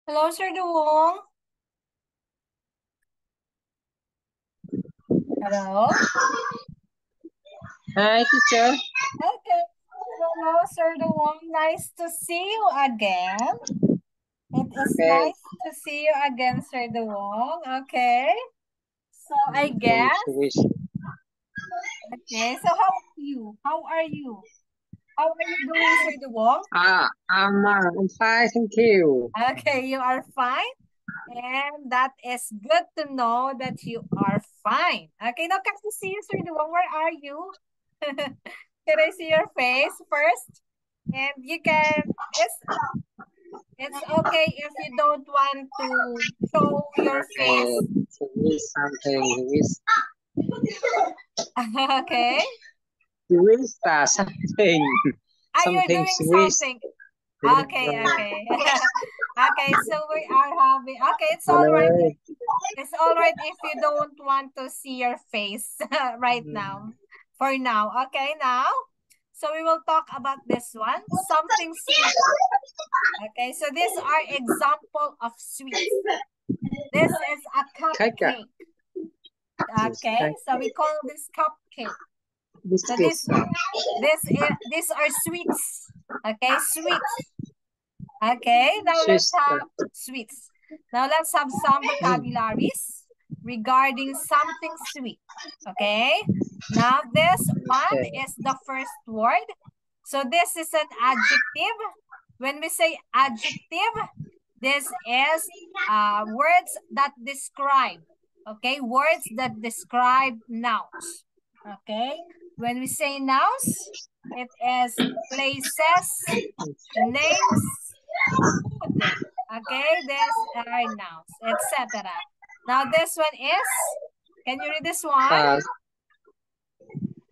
Hello, Sir Duong. Hello. Hi, teacher. Okay. Hello, Sir Duong. Nice to see you again. It is Okay. nice to see you again, Sir Duong. Okay. So I Okay, guess. Okay. So how are you? How are you? How are you doing, Sir Duong? I'm fine, thank you. Okay, you are fine. And that is good to know that you are fine. Okay, now can I see you, Sir Duong? Where are you? Can I see your face first? And you can, it's okay if you don't want to show your Okay, face. Okay. Something, Are you something doing Swiss. something? Okay, okay. Okay, so we are having, okay, it's all right. It's all right if you don't want to see your face right now. For now. Okay, now. So we will talk about this one. Something sweet. Okay, so these are example of sweets. This is a Cake, cupcake. Okay, cake, so we call this cupcake. So biscuits, these are sweets. Okay, sweets. Okay, now let's Swiss. have sweets. Now let's have some Mm, vocabularies regarding something sweet. Okay, now this one okay. is the first word. So this is an adjective. When we say adjective, this is words that describe. Okay, words that describe nouns. Okay, when we say nouns, it is places, names, food. Okay, these are nouns, etc. Now this one is, can you read this one? Uh,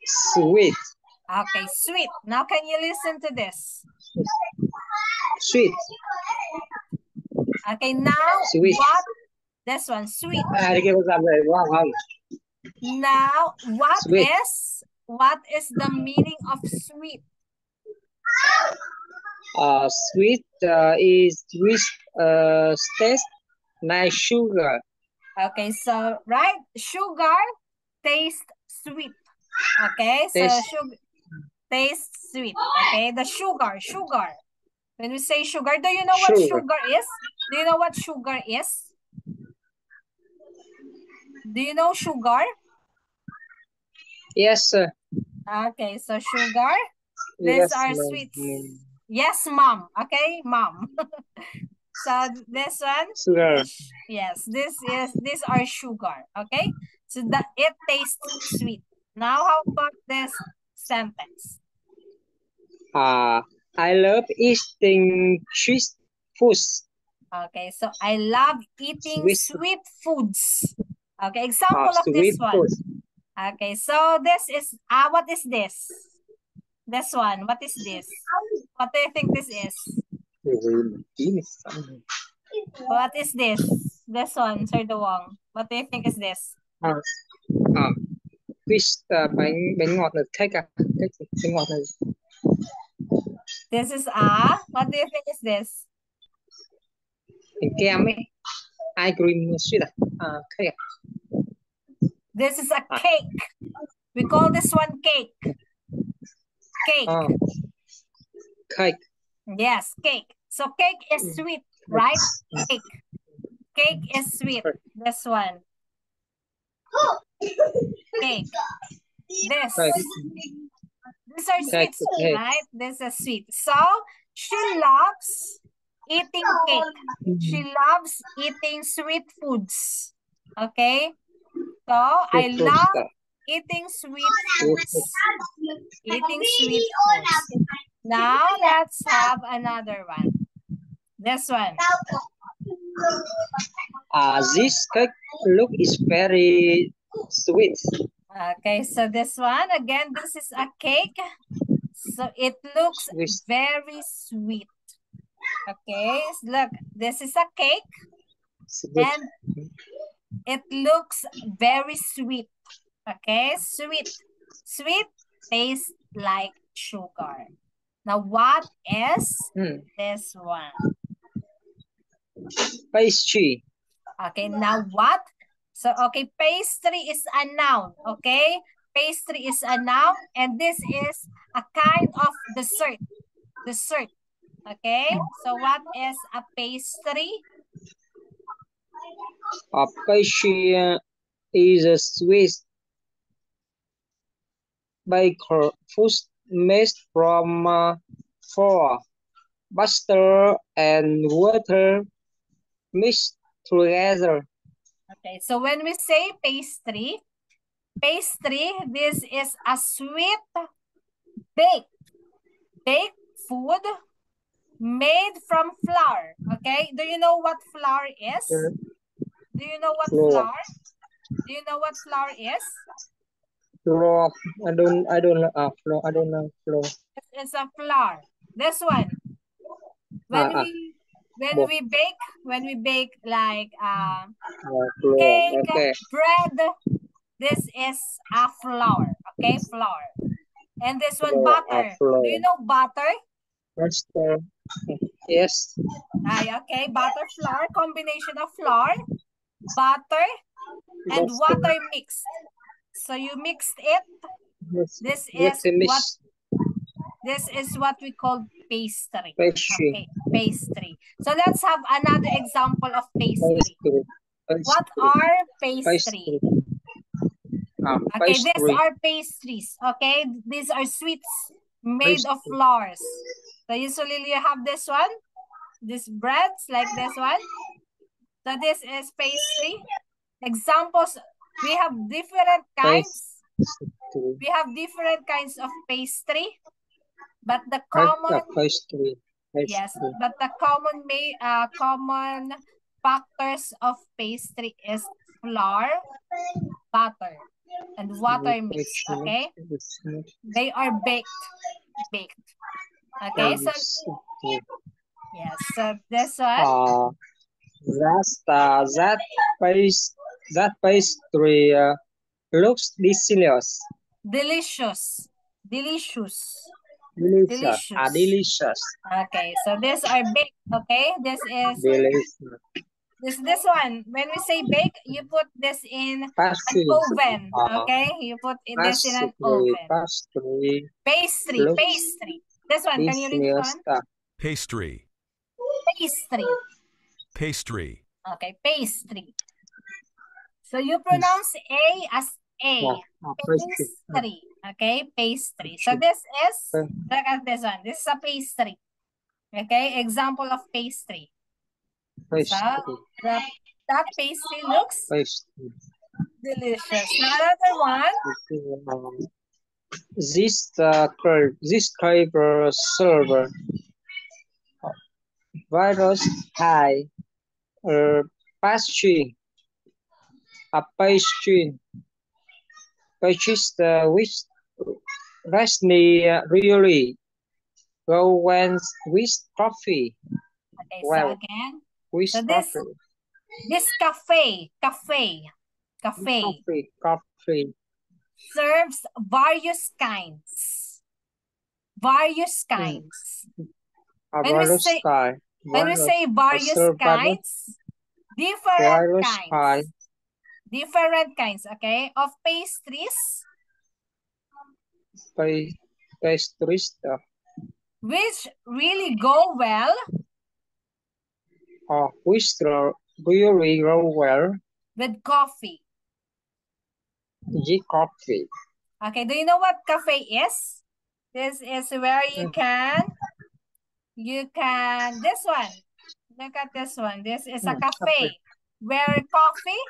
Sweet, Okay, sweet. Now can you listen to this? sweet, Okay, now sweet. what? This one, sweet. Đi kia làm về đúng không? Now Sweet. what is the meaning of sweet? Sweet is sweet taste like sugar. Okay, so right, sugar tastes sweet. Okay, so Taste sugar tastes sweet. Okay, the sugar. When we say sugar, do you know what sugar. sugar is? Do you know what sugar is? Do you know sugar? Yes, sir. Okay, so sugar. These Yes, are sweets. Yes, mom. Okay, mom. So this one, sugar. yes, these are sugar. Okay, so that it tastes sweet. Now, how about this sentence? I love eating sweet foods. Okay, so I love eating Sweet, sweet foods. Okay, example of this sweet one. foods. Okay, so this is what is this? This one, what is this? What do you think this is? What is this? This one, Sir Duong. What do you think is this? À, à, Fish bánh bánh ngọt là cake à? Cake bánh ngọt là This is what do you think is this? bánh kem ấy. Ice cream sweet à? Cake à? This is a À, cake. We call this one cake. Cake. cake. Yes, cake. So cake is sweet, right? Cake. Cake is sweet. This one. Cake. This. These are sweets, Okay. right? This is sweet. So she loves eating cake. She loves eating sweet foods. Okay? So I Sweet foods. love eating sweet foods. Eating sweet foods. Now let's have another one. This one. This cake look is very sweet. Okay, so this one, again, this is a cake. So it looks Sweet. very sweet. Okay, look, this is a cake. Sweet. And it looks very sweet. Okay, sweet. Sweet tastes like sugar. Now, what is this one? Pastry. Okay, now what? So, okay, pastry is a noun, okay? Pastry is a noun, and this is a kind of dessert. Dessert, okay? So, what is a pastry? A pastry is a sweet baker food made from flour, butter, and water mixed together. Okay, so when we say pastry, this is a sweet baked food made from flour. Okay, do you know what flour is? Do you know what Flour. flour? Do you know what flour is? Flour. I don't know. Flour. I don't know flour. It's a flour. This one. When we bake like Flour. cake, Okay. bread, this is a flour. Okay, flour. And this one, Flour. butter. Flour. Do you know butter? Butter. Yes. Okay, butter, flour, combination of flour, butter, and Butter. water mixed. So you mixed it. Yes. This Yes, is what we call pastry. Pastry. Okay, pastry. So let's have another example of pastry. Pastry. What are Pastry. pastry? Okay, these Pastry. are pastries. Okay, these are sweets made of Pastry. flours. So usually you have this one, these breads like this one. So this is pastry. Examples, we have different kinds. Pastry. We have different kinds of pastry, but the common Pastry. yes, but the common factors of pastry is flour, butter, and water mix. Okay, they are baked. Okay, so yes, so this one. That pastry looks delicious. Delicious. Delicious. Okay, so these are baked. Okay, this is Delicious. this one. When we say bake, you put this in an Pastry. oven. Okay, you put this in an oven. Pastry. Pastry. This one, can you read this one? Pastry. Pastry. Okay, pastry. So you pronounce A as A. Pastry. Okay, pastry. So this is, look at this one. This is a pastry. Okay, example of pastry. So that pastry looks delicious. Now another one. This server virus high pastry. A pastry which Rashni really go when with coffee. Okay, Well, so again, with so coffee. this cafe serves various kinds. When we say various kinds, different kinds, okay, of pastries. Pastries which really go well. Which really go well with coffee. Coffee. Okay, do you know what cafe is? This is where you can, this one. Look at this one. This is a cafe where coffee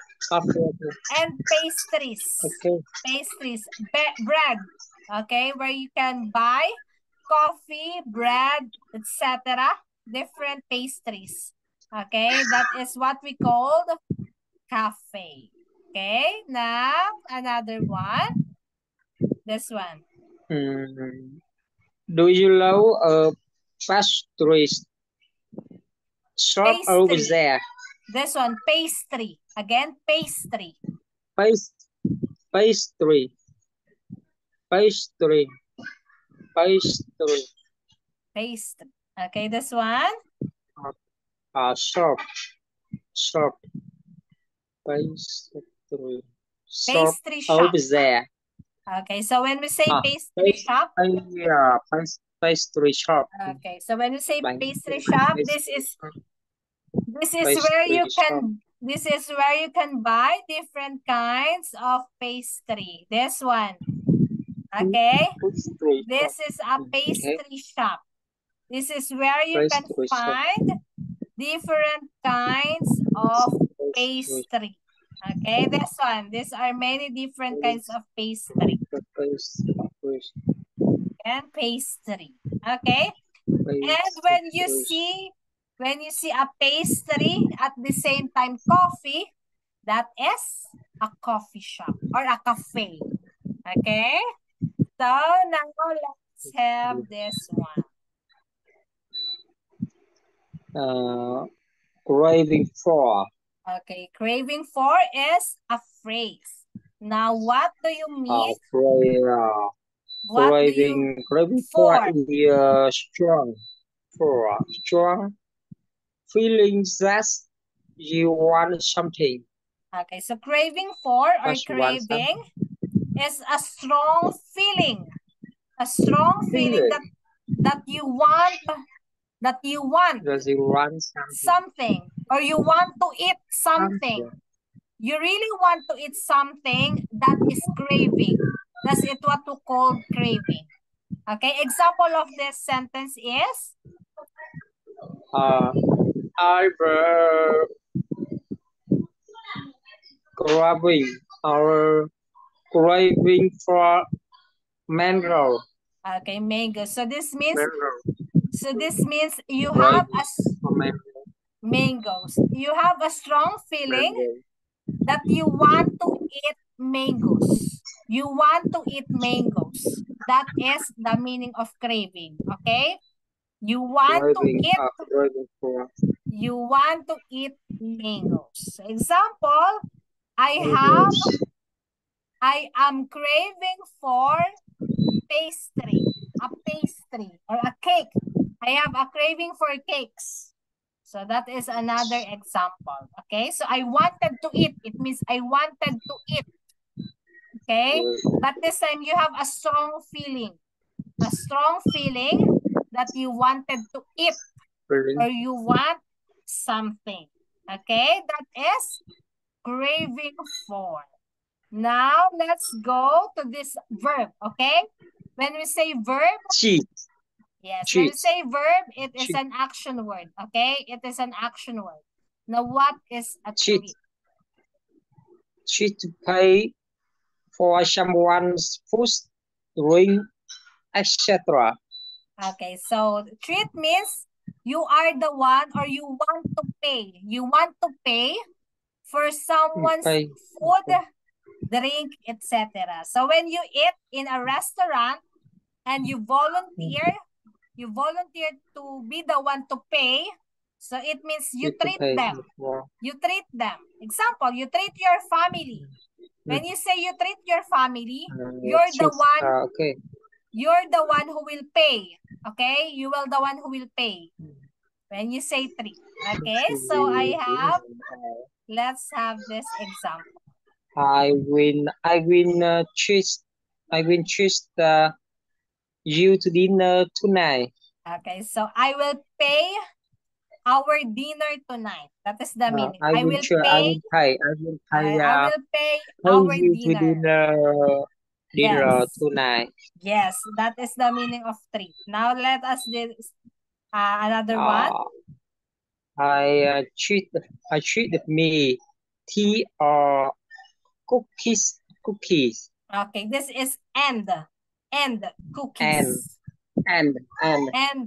and pastries. Okay. Pastries, bread. Okay, where you can buy coffee, bread, etc. Different pastries. Okay, that is what we called cafe. Okay, now another one. This one. Do you love pastries? Shop over there. This one, pastry. Again, pastry. Pastry. Okay, this one. Shop. Pastry shop. Over there. Okay, so when we say pastry Pastry shop. Pastry shop. Okay, so when we say pastry shop, this is where you can buy different kinds of pastry. This one. Okay. This is a pastry shop. This is where you can find different kinds of pastry. Okay, this one. These are many different kinds of pastry. And pastry. Okay. And when you see a pastry at the same time coffee, that is a coffee shop or a cafe. Okay. So now let's have this one. Craving for. Okay, craving for is a phrase. Now, what do you mean? Craving for is strong feeling that you want something. Okay, so craving for or craving is a strong feeling. A strong feeling that you want something, or you want to eat something. You really want to eat something, that is craving. That's it, what we call craving. Okay, example of this sentence is I were craving for mango. Okay, mango. So this means you have mangoes. You have a strong feeling that you want to eat mangoes. You want to eat mangoes. That is the meaning of craving. Okay? You want to eat mangoes. Example, I am craving for pastry, a pastry or a cake. I have a craving for cakes. So that is another example. Okay, so I wanted to eat. It means I wanted to eat. Okay, but this time you have a strong feeling. A strong feeling that you wanted to eat or you want something. Okay, that is craving for. Now, let's go to this verb, okay? When we say verb, yes, when we say verb, it is an action word, okay? It is an action word. Now, what is a treat? Treat to pay for someone's food, drink, etc. Okay, so treat means you are the one or you want to pay. You want to pay for someone's food, drink, etc. So when you eat in a restaurant and you volunteer to be the one to pay, so it means you treat them. You treat them. Example, you treat your family. When you say you treat your family, you're the one. You're the one who will pay. Okay, you will the one who will pay. When you say treat. Okay, so let's have this example. I will choose you to dinner tonight. Okay, so I will pay our dinner tonight. That is the meaning. I will pay our dinner tonight. Yes, that is the meaning of treat. Now let us do another one. I treat me tea or cookies. Okay, this is and cookies. And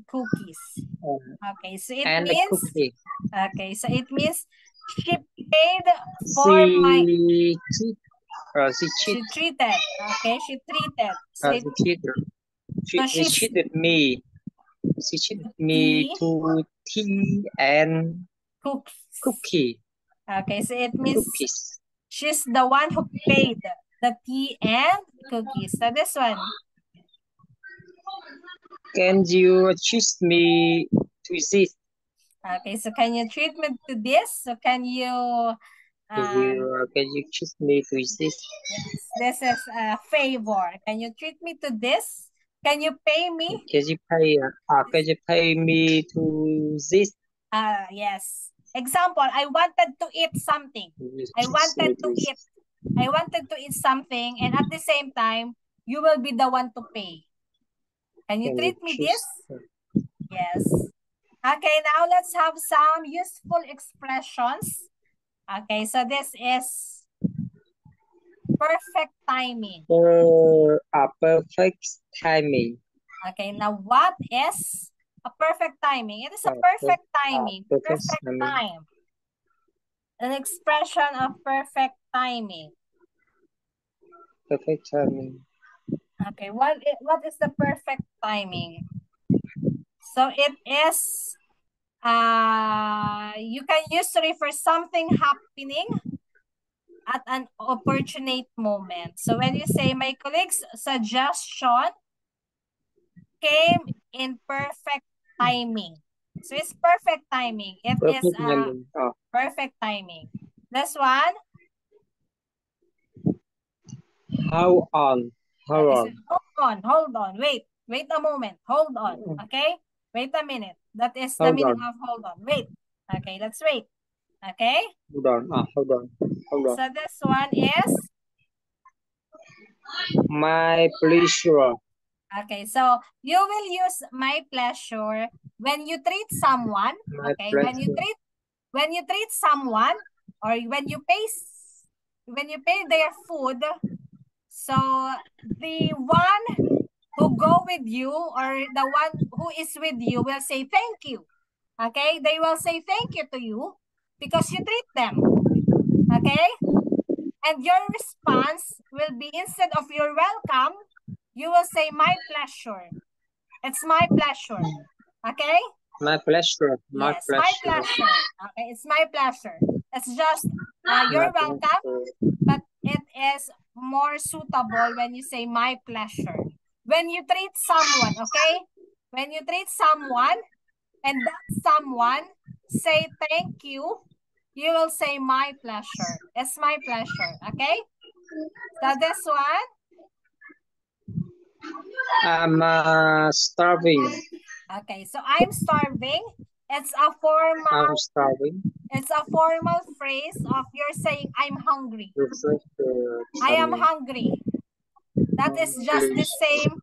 cookies. Okay, so it means okay, so it means she paid for she treated. Okay, she treated. So she treated me. She treated me to tea and cookie. Okay, so it means she's the one who paid the tea and cookies. So this one. Can you treat me to this? Okay, so can you treat me to this? So can you Can you choose me to this? yes, this is a favor. Can you treat me to this? Can you pay me? Can you pay me to this? Yes. Example, I wanted to eat something. I wanted to eat something, and at the same time, you will be the one to pay. Can you treat me this? Yes. Okay, now let's have some useful expressions. Okay, so this is perfect timing. Perfect timing. Okay, now what is a perfect timing? It is a perfect timing, perfect time. An expression of perfect timing. Perfect timing. Okay, what is the perfect timing? So it is, you can use to refer something happening at an opportune moment. So when you say my colleague's suggestion came in perfect timing. So it's perfect timing. It is perfect timing. This one. Hold on. Hold on. Wait a moment. Hold on. Okay? Wait a minute. That is the meaning of hold on. Wait. Okay, let's wait. Okay? Hold on. So this one is? My pleasure. Okay, so you will use my pleasure when you treat someone. Okay, when you treat someone, or when you pay their food. So the one who go with you, or the one who is with you, will say thank you. Okay, they will say thank you to you because you treat them. Okay, and your response will be, instead of you're welcome, you will say my pleasure. It's my pleasure. Okay? My pleasure. Yes, my pleasure. Okay, it's my pleasure. It's just you're welcome, but it is more suitable when you say my pleasure. When you treat someone, okay? When you treat someone and that someone say thank you, you will say my pleasure. It's my pleasure, okay? So this one? I'm starving. Okay, so I'm starving. It's a formal. I'm starving. It's a formal phrase of you're saying I'm hungry. I am hungry. That is just the same.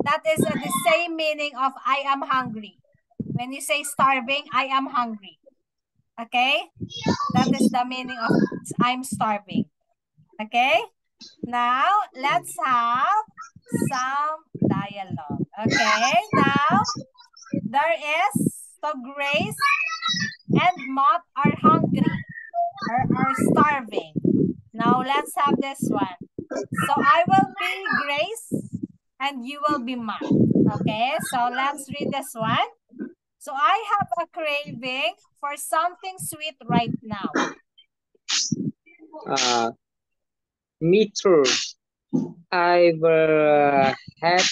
That is the same meaning of I am hungry. When you say starving, I am hungry. Okay? That is the meaning of I'm starving. Okay? Now, let's have some dialogue. Okay? Now, there is, so Grace and Mott are hungry or are starving. Now, let's have this one. So, I will be Grace and you will be Mott. Okay? So, let's read this one. So, I have a craving for something sweet right now. Me too. I've had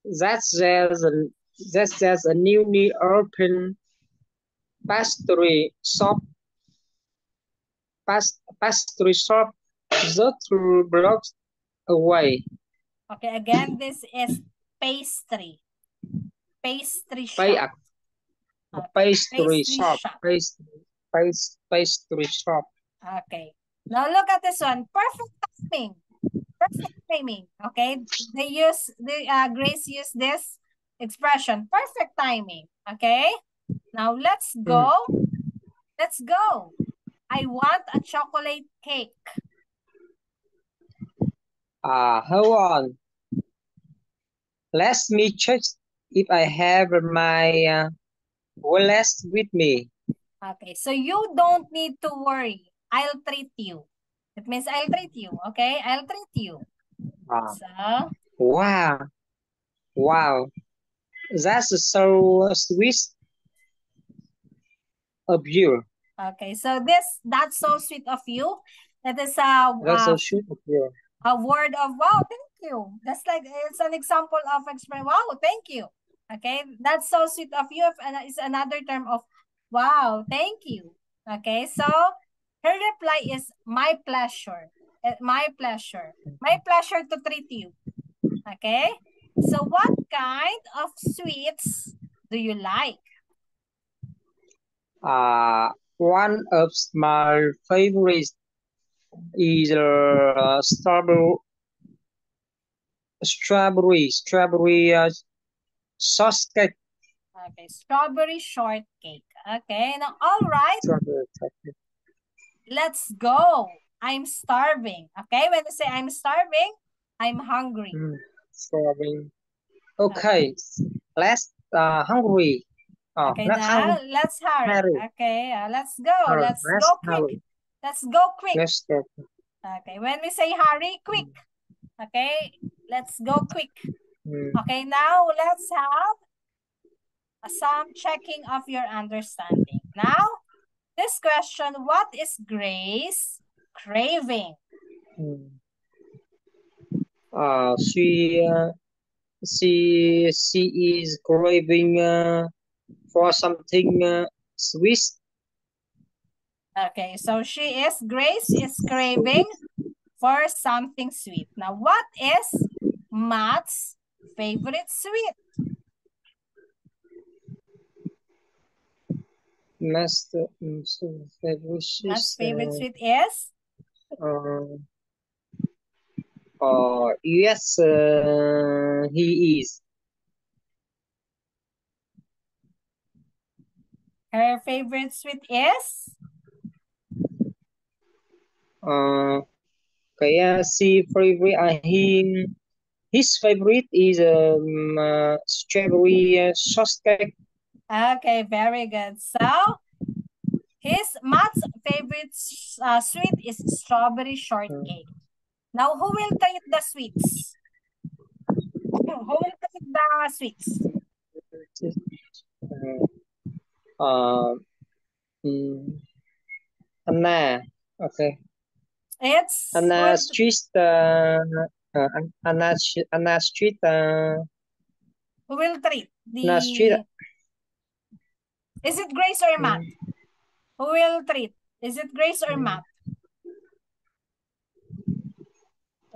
there's a newly open pastry shop just 2 blocks away. Okay, again, this is pastry. Pastry shop. Pastry shop. Pastry shop. Okay. Now look at this one. Perfect timing. Perfect timing. Okay. Grace used this expression. Perfect timing. Okay. Now let's go. Let's go. I want a chocolate cake. Hold on. Let me check if I have my wallet with me. Okay. So you don't need to worry. I'll treat you. It means I'll treat you. Okay. I'll treat you. So. Wow. That's so sweet of you. Okay, so that's so sweet of you. That is That's so sweet of you. A word of wow, thank you. That's like, it's an example of expression. Wow, thank you. Okay, that's so sweet of you. Is another term of wow, thank you. Okay, so her reply is my pleasure. My pleasure. My pleasure to treat you. Okay, so what kind of sweets do you like? One of my favorites is strawberry sauce cake. Okay, strawberry shortcake. Okay, now all right, Strawberry shortcake. let's go. I'm starving. Okay, when you say I'm starving, I'm hungry. Strawberry. Okay, let's hungry. Okay, Let's now let's hurry. hurry. Okay, let's go. Let's Let's go quick. hurry. Let's go quick. Let's go. Okay, when we say hurry, quick. Okay, let's go quick. Okay, now let's have some checking of your understanding. Now, this question, what is Grace craving? She is craving for something sweet. Okay, so Grace is craving for something sweet. Now, what is Matt's favorite sweet? Matt's favorite sweet is? Yes, he is. Her favorite sweet is? His favorite is strawberry sauce cake. Okay, very good. So, Matt's favorite sweet is strawberry shortcake. Now, who will treat the sweets? Who will treat the sweets? Anna. Okay. It's Anna Street. Anna Street. Who will treat Anna Street. Is it Grace or Matt? Who will treat? Is it Grace or Matt?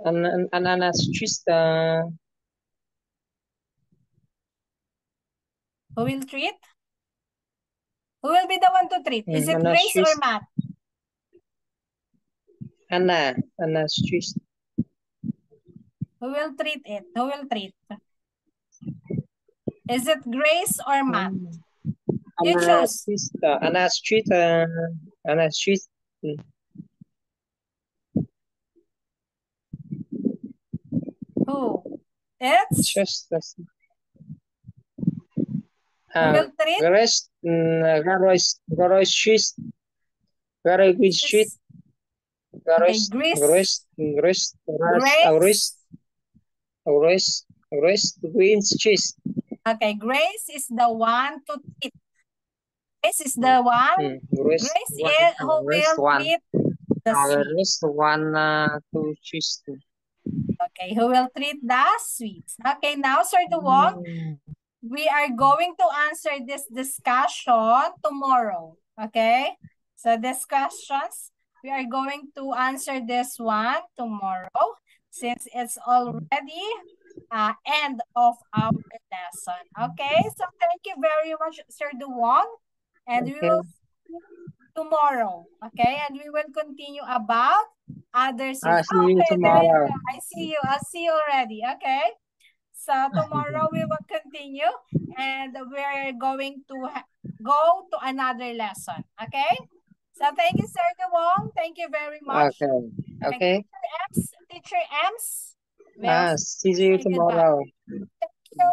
Anna Street. Who will treat? Who will be the one to treat? Is it Grace or Matt? Anna Street. Who will treat it? Who will treat? Is it Grace or Matt? You choose. Anna Street. Anna Street. Who? It's? Just Who will treat? Garage Street. Garage Street. Grace Green cheese. Okay, Grace is the one to treat. Grace is the one. Grace is who will treat the sweets. One to choose. Okay, who will treat the sweets? Okay, now Sir Duwong, we are going to answer this discussion tomorrow. Okay, so these questions, we are going to answer this one tomorrow since it's already end of our lesson. Okay, so thank you very much, Sir Duwong, and we will see you tomorrow. Okay, and we will continue about others. I'll see you tomorrow. I'll see you already. Okay. So tomorrow we will continue and we're going to go to another lesson. Okay. So thank you, Sir Duwong. Thank you very much. Okay. Teacher Ems. See you tomorrow. Thank you.